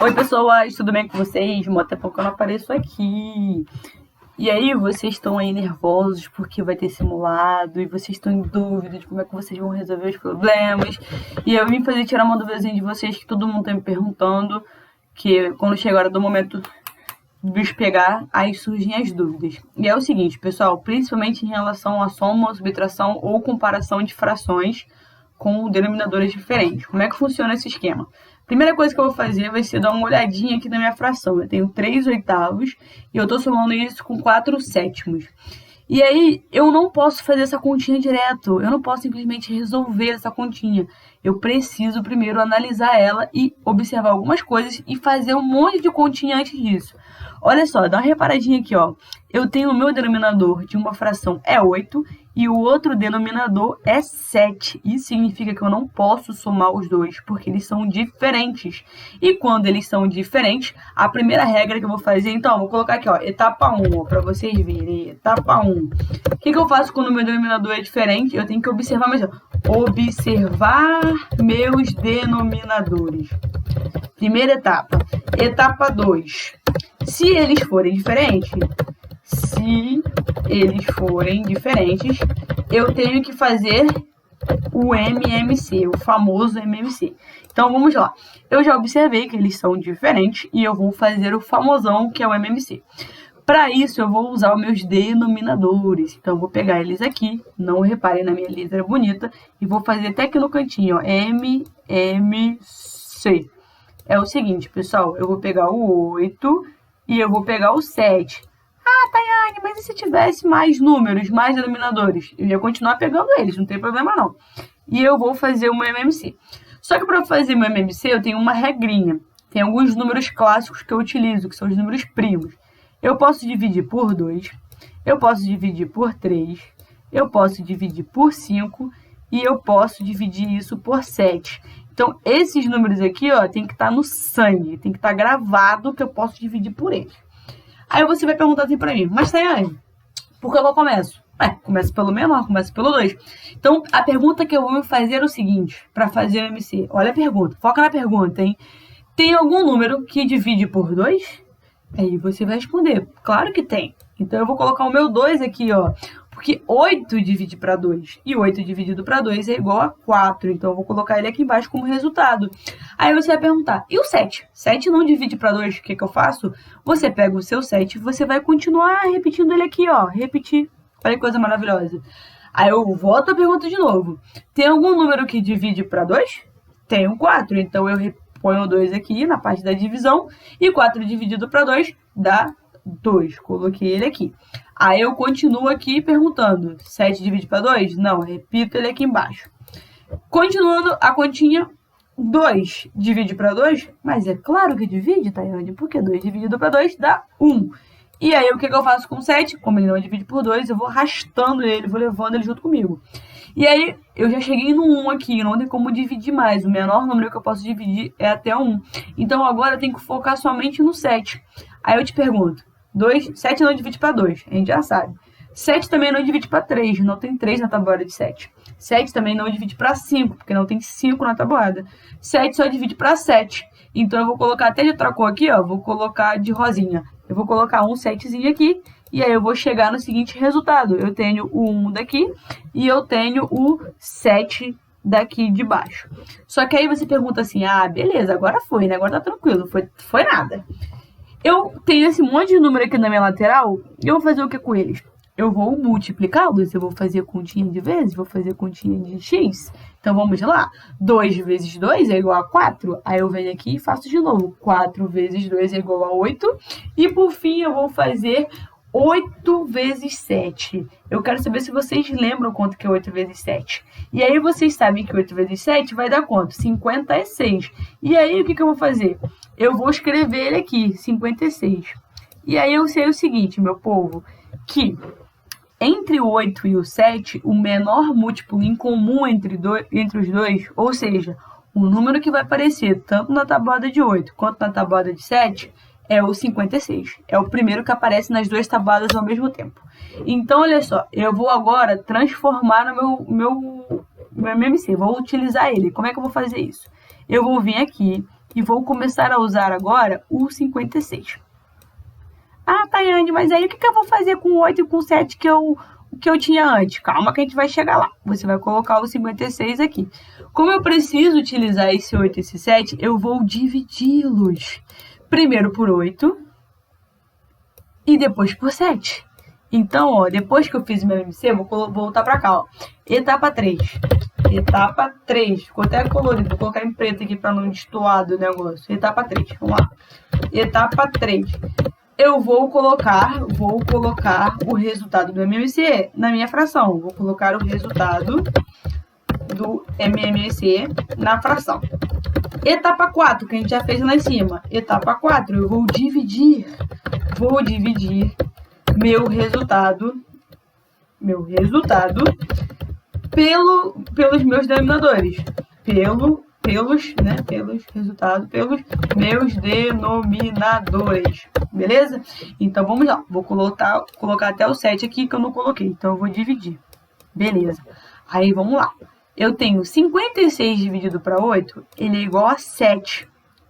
Oi, pessoas, tudo bem com vocês? Mó tempão que eu não apareço aqui. E aí, vocês estão aí nervosos porque vai ter simulado e vocês estão em dúvida de como é que vocês vão resolver os problemas. E eu vim fazer tirar uma dúvidazinha de vocês que todo mundo tá me perguntando, que quando chega a hora do momento do bicho pegar, aí surgem as dúvidas. E é o seguinte, pessoal, principalmente em relação à soma, subtração ou comparação de frações com denominadores diferentes. Como é que funciona esse esquema? Primeira coisa que eu vou fazer vai ser dar uma olhadinha aqui na minha fração. Eu tenho 3/8 e eu estou somando isso com 4/7. E aí, eu não posso fazer essa continha direto. Eu não posso simplesmente resolver essa continha. Eu preciso primeiro analisar ela e observar algumas coisas e fazer um monte de continha antes disso. Olha só, dá uma reparadinha aqui, ó. Eu tenho o meu denominador de uma fração é 8 e o outro denominador é 7. Isso significa que eu não posso somar os dois, porque eles são diferentes. E quando eles são diferentes, a primeira regra que eu vou fazer, então, vou colocar aqui, ó, etapa 1, para vocês verem, etapa 1. O que eu faço quando o meu denominador é diferente? Eu tenho que observar mais, observar meus denominadores. Primeira etapa. Etapa 2. Se eles forem diferentes, eu tenho que fazer o MMC, o famoso MMC. Então, vamos lá. Eu já observei que eles são diferentes e eu vou fazer o famosão, que é o MMC. Para isso, eu vou usar os meus denominadores. Então, eu vou pegar eles aqui, não reparem na minha letra bonita, e vou fazer até aqui no cantinho, ó, MMC. É o seguinte, pessoal, eu vou pegar o 8 e eu vou pegar o 7. Ah, Tayane, mas e se tivesse mais números, mais denominadores? Eu ia continuar pegando eles, não tem problema não. E eu vou fazer o meu MMC. Só que para fazer o meu MMC, eu tenho uma regrinha. Tem alguns números clássicos que eu utilizo, que são os números primos. Eu posso dividir por 2, eu posso dividir por 3, eu posso dividir por 5 e eu posso dividir isso por 7. Então, esses números aqui, ó, tem que estar no sangue, tem que estar gravado que eu posso dividir por eles. Aí você vai perguntar assim pra mim, mas Tayane, por que eu começo? Começa pelo menor, começa pelo 2. Então, a pergunta que eu vou fazer é o seguinte, para fazer o MC. Olha a pergunta, foca na pergunta, hein? Tem algum número que divide por 2? Aí você vai responder, claro que tem. Então, eu vou colocar o meu 2 aqui, ó. Porque 8 divide para 2 e 8 dividido para 2 é igual a 4. Então, eu vou colocar ele aqui embaixo como resultado. Aí você vai perguntar, e o 7? 7 não divide para 2, o que eu faço? Você pega o seu 7 e você vai continuar repetindo ele aqui, ó. Repetir. Olha que coisa maravilhosa. Aí eu volto a pergunta de novo. Tem algum número que divide para 2? Tem um 4. Então, eu ponho o 2 aqui na parte da divisão. E 4 dividido para 2 dá 2. Coloquei ele aqui. Aí eu continuo aqui perguntando, 7 divide para 2? Não, repito ele aqui embaixo. Continuando a continha, 2 divide para 2? Mas é claro que divide, Tayane, porque 2 dividido para 2 dá 1. E aí o que eu faço com 7? Como ele não divide por 2, eu vou arrastando ele, vou levando ele junto comigo. E aí eu já cheguei no 1 aqui, não tem como dividir mais. O menor número que eu posso dividir é até 1. Então agora eu tenho que focar somente no 7. Aí eu te pergunto, 7 não divide para 2, a gente já sabe. 7 também não divide para 3, não tem 3 na tabuada de 7. 7 também não divide para 5, porque não tem 5 na tabuada. 7 só divide para 7. Então eu vou colocar até de outra cor aqui, ó, vou colocar de rosinha. Eu vou colocar um 7zinho aqui e aí eu vou chegar no seguinte resultado. Eu tenho o 1 daqui e eu tenho o 7 daqui de baixo. Só que aí você pergunta assim, ah, beleza, agora foi, né? Agora tá tranquilo, foi nada. Eu tenho esse monte de número aqui na minha lateral e eu vou fazer o que com eles? Eu vou multiplicá-los, eu vou fazer continha de vezes, vou fazer continha de x. Então, vamos lá. 2 vezes 2 é igual a 4. Aí eu venho aqui e faço de novo. 4 vezes 2 é igual a 8. E, por fim, eu vou fazer 8 vezes 7. Eu quero saber se vocês lembram quanto que é 8 vezes 7. E aí, vocês sabem que 8 vezes 7 vai dar quanto? 56. E aí, o que eu vou fazer? Eu vou escrever ele aqui, 56. E aí, eu sei o seguinte, meu povo, que entre o 8 e o 7, o menor múltiplo em comum entre os dois, ou seja, o número que vai aparecer tanto na tabuada de 8 quanto na tabuada de 7, é o 56. É o primeiro que aparece nas duas tabuadas ao mesmo tempo. Então, olha só, eu vou agora transformar no meu MMC, vou utilizar ele. Como é que eu vou fazer isso? Eu vou vir aqui e vou começar a usar agora o 56. Ah, Tayane, mas aí o que eu vou fazer com o 8 e com o 7 que eu tinha antes? Calma que a gente vai chegar lá. Você vai colocar o 56 aqui. Como eu preciso utilizar esse 8 e esse 7, eu vou dividi-los. Primeiro por 8 e depois por 7. Então, ó, depois que eu fiz meu MC, vou voltar para cá, ó. Etapa 3. Etapa 3. Ficou até colorido. Vou colocar em preto aqui para não destoar do negócio. Etapa 3. Vamos lá. Etapa 3. Eu vou colocar o resultado do MMC na minha fração. Vou colocar o resultado do MMC na fração. Etapa 4, que a gente já fez lá em cima. Etapa 4, eu vou dividir meu resultado pelos meus denominadores. Pelos meus denominadores. Beleza? Então, vamos lá. Vou colocar até o 7 aqui que eu não coloquei. Então, eu vou dividir. Beleza. Aí, vamos lá. Eu tenho 56 dividido para 8, ele é igual a 7.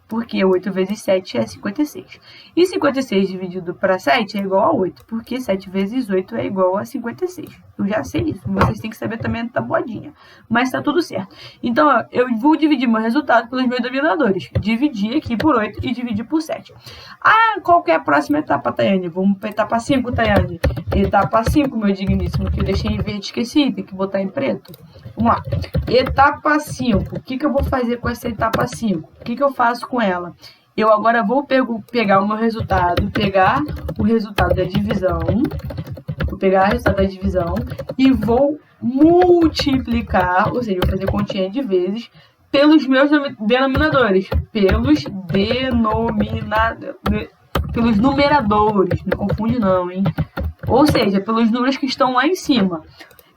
Porque 8 vezes 7 é 56. E 56 dividido para 7 é igual a 8. Porque 7 vezes 8 é igual a 56. Eu já sei isso. Vocês têm que saber também a tabuadinha. Mas tá tudo certo. Então, ó, eu vou dividir meu resultado pelos meus denominadores. Dividir aqui por 8 e dividir por 7. Ah, qual que é a próxima etapa, Tayane? Vamos para etapa 5, Tayane. Etapa 5, meu digníssimo, que eu deixei em verde e esqueci. Tem que botar em preto. Vamos lá. Etapa 5. O que eu vou fazer com essa etapa 5? O que eu faço com ela? Eu agora vou pegar o meu resultado, pegar o resultado da divisão, e vou multiplicar, ou seja, vou fazer continha de vezes, pelos meus denominadores, pelos numeradores, não confunde não, hein? Ou seja, pelos números que estão lá em cima.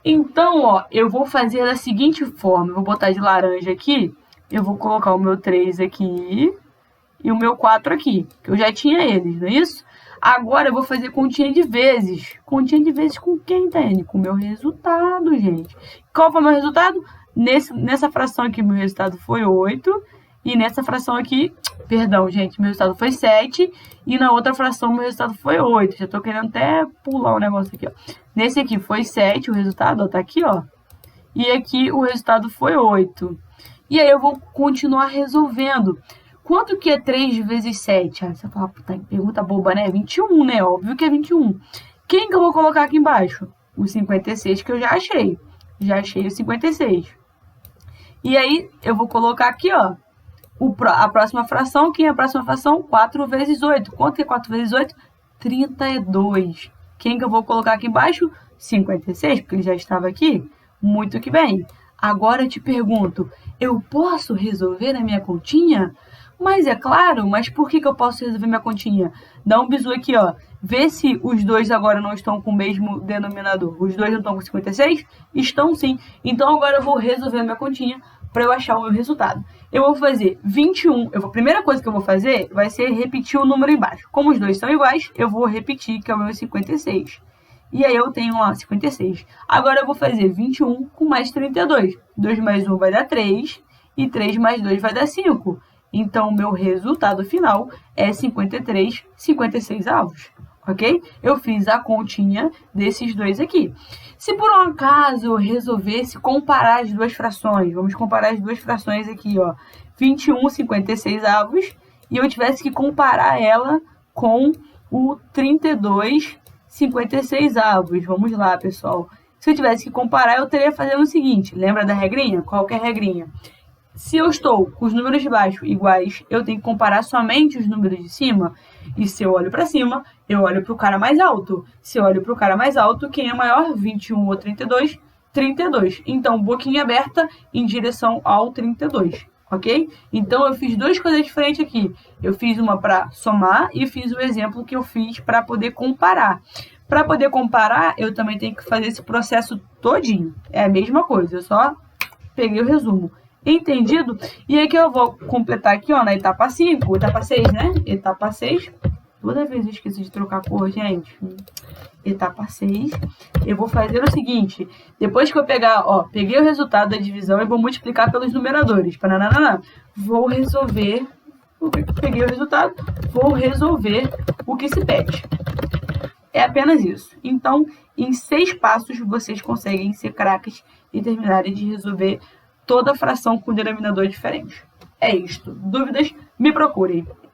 Então, ó, eu vou fazer da seguinte forma, eu vou botar de laranja aqui, eu vou colocar o meu 3 aqui e o meu 4 aqui, que eu já tinha eles, não é isso? Agora eu vou fazer continha de vezes. Continha de vezes com quem, Tayane? Com o meu resultado, gente. Qual foi o meu resultado? Nessa fração aqui, meu resultado foi 8. E nessa fração aqui, perdão, gente, meu resultado foi 7. E na outra fração, meu resultado foi 8. Já tô querendo até pular o negócio aqui, ó. Nesse aqui foi 7 o resultado, ó, tá aqui, ó. E aqui o resultado foi 8. E aí eu vou continuar resolvendo. Quanto que é 3 vezes 7? Ah, você fala, puta, pergunta boba, né? 21, né? Óbvio que é 21. Quem que eu vou colocar aqui embaixo? O 56 que eu já achei. Já achei o 56. E aí eu vou colocar aqui, ó. A próxima fração. Quem é a próxima fração? 4 vezes 8. Quanto que é 4 vezes 8? 32. Quem que eu vou colocar aqui embaixo? 56, porque ele já estava aqui. Muito que bem. Agora eu te pergunto, eu posso resolver a minha continha? Mas é claro, mas por que eu posso resolver minha continha? Dá um bisu aqui, ó. Vê se os dois agora não estão com o mesmo denominador. Os dois não estão com 56? Estão sim. Então agora eu vou resolver a minha continha para eu achar o meu resultado. Eu vou fazer 21. A primeira coisa que eu vou fazer vai ser repetir o número embaixo. Como os dois são iguais, eu vou repetir, que é o meu 56. E aí eu tenho lá 56. Agora eu vou fazer 21 com mais 32. 2 mais 1 vai dar 3. E 3 mais 2 vai dar 5. Então, o meu resultado final é 56 avos, ok? Eu fiz a continha desses dois aqui. Se por um acaso eu resolvesse comparar as duas frações, vamos comparar as duas frações aqui, ó, 21, 56 avos, e eu tivesse que comparar ela com o 32, 56 avos. Vamos lá, pessoal. Se eu tivesse que comparar, eu teria que fazer o seguinte, lembra da regrinha? Qual que é a regrinha? Se eu estou com os números de baixo iguais, eu tenho que comparar somente os números de cima. E se eu olho para cima, eu olho para o cara mais alto. Se eu olho para o cara mais alto, quem é maior? 21 ou 32? 32. Então, boquinha aberta em direção ao 32, ok? Então, eu fiz duas coisas diferentes aqui. Eu fiz uma para somar e fiz o exemplo que eu fiz para poder comparar. Para poder comparar, eu também tenho que fazer esse processo todinho. É a mesma coisa, eu só peguei o resumo. Entendido? E aí que eu vou completar aqui, ó, na etapa 5, etapa 6, né? Etapa 6. Toda vez eu esqueço de trocar cor, gente. Etapa 6. Eu vou fazer o seguinte. Depois que eu pegar, ó, peguei o resultado da divisão e vou multiplicar pelos numeradores. Vou resolver peguei o resultado, vou resolver o que se pede. É apenas isso. Então, em 6 passos, vocês conseguem ser craques e terminarem de resolver toda a fração com denominador diferente. É isto. Dúvidas? Me procurem.